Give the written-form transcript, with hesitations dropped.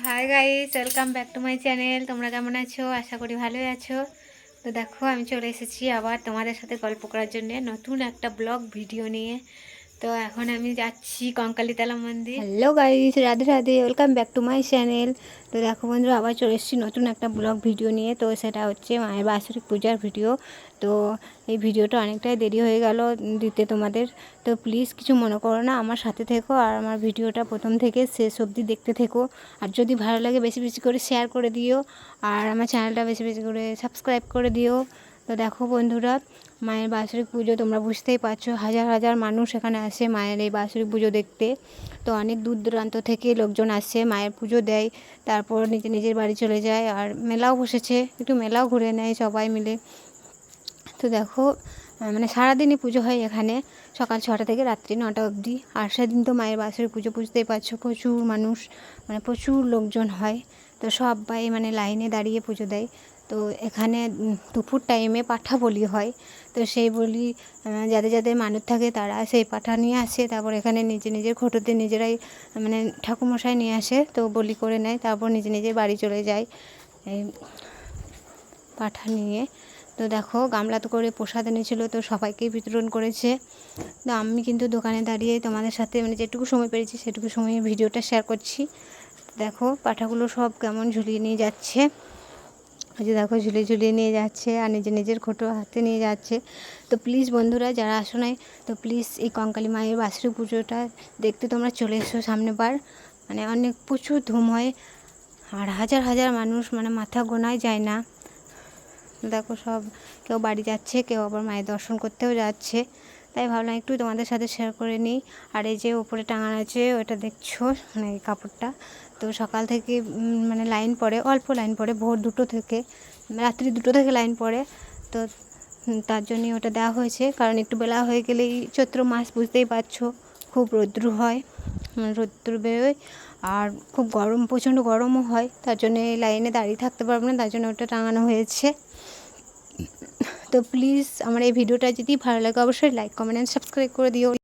Hi guys, welcome back to my channel. তোমরা কেমন আছো? আশা করি ভালোই আছো। তো দেখো, আমি চলে এসেছি আবার তোমাদের সাথে গল্প করার জন্য নতুন একটা ব্লগ ভিডিও নিয়ে। তো এখন আমি যাচ্ছি কঙ্কালীতলা মন্দির। Hello guys, Radhe Radhe, welcome back to my channel. তো দেখো বন্ধুরা, আবার চলে এসেছি নতুন একটা ব্লগ ভিডিও নিয়ে। তো সেটা হচ্ছে মায়ের বাৎসরিক পূজার ভিডিও। তো এই ভিডিওটা অনেকটাই দেরি হয়ে গেল দিতে তোমাদের। তো প্লিজ কিছু মনে করো না, আমার সাথে থেকো আর আমার ভিডিওটা প্রথম থেকে শেষ অবধি দেখতে থেকো। আর যদি ভালো লাগে বেশি বেশি করে শেয়ার করে দিও, আর আমার চ্যানেলটা বেশি বেশি করে সাবস্ক্রাইব করে দিও। তো দেখো বন্ধুরা, মায়ের বাৎসরিক পুজো তোমরা বুঝতেই পারছো, হাজার হাজার মানুষ এখানে আসে মায়ের এই বাৎসরিক পুজো দেখতে। তো অনেক দূর দূরান্ত থেকে লোকজন আসে, মায়ের পুজো দেয়, তারপর নিজের বাড়ি চলে যায়। আর মেলাও বসেছে, একটু মেলাও ঘুরে নেয় সবাই মিলে। তো দেখো, মানে সারাদিনই পুজো হয় এখানে, সকাল 6টা থেকে রাত্রি 9টা অবধি। আর সেদিন তো মায়ের বাৎসরিক পুজো বুঝতেই পারছো, প্রচুর মানুষ, মানে প্রচুর লোকজন হয়। তো সবাই মানে লাইনে দাঁড়িয়ে পুজো দেয়। তো এখানে দুপুর টাইমে পাঠা বলি হয়। তো সেই বলি যাদের যাদের মানত থাকে তারা সেই পাঠা নিয়ে আসে, তারপর এখানে নিজের ঘটোতে নিজেরাই মানে ঠাকুরমশাই নিয়ে আসে, তো বলি করে নেয়, তারপর নিজের বাড়ি চলে যায় এই পাঠা নিয়ে। তো দেখো, গামলাতে করে প্রসাদ এনেছিলো, তো সবাইকেই বিতরণ করেছে। তো আমি কিন্তু দোকানে দাঁড়িয়ে তোমাদের সাথে মানে যেটুকু সময় পেরেছি সেটুকু সময়ে ভিডিওটা শেয়ার করছি। দেখো পাঠাগুলো সব কেমন ঝুলিয়ে নিয়ে যাচ্ছে, ওই যে দেখো ঝুলিয়ে নিয়ে যাচ্ছে, আর নিজের খোটো হাতে নিয়ে যাচ্ছে। তো প্লিজ বন্ধুরা, যারা আসো নাই, তো প্লিজ এই কঙ্কালী মায়ের বাৎসরিক পুজোটা দেখতে তোমরা চলে এসো সামনেবার। মানে অনেক প্রচুর ধুম হয়, আর হাজার হাজার মানুষ, মানে মাথা গোনাই যায় না। দেখো সব, কেউ বাড়ি যাচ্ছে, কেউ আবার মায়ের দর্শন করতেও যাচ্ছে। তাই ভাবলাম একটু তোমাদের সাথে শেয়ার করে নিই। আর এই যে ওপরে টাঙানো আছে ওটা দেখছো, মানে এই কাপড়টা, তো সকাল থেকে মানে লাইন পড়ে, অল্প লাইন পড়ে, ভোর 2টো থেকে রাত্রি 2টো থেকে লাইন পড়ে। তো তার জন্যই ওটা দেওয়া হয়েছে, কারণ একটু বেলা হয়ে গেলেই চৈত্র মাস বুঝতেই পারছো, খুব রৌদ্র হয়, রৌদ্র বেরোয়, আর খুব গরম, প্রচণ্ড গরমও হয়। তার জন্য এই লাইনে দাঁড়িয়ে থাকতে পারবো না, তার জন্য ওটা টাঙানো হয়েছে। তো প্লিজ আমার এই ভিডিওটা যদি ভালো লাগে অবশ্যই লাইক, কমেন্ট অ্যান্ড সাবস্ক্রাইব করে দিও।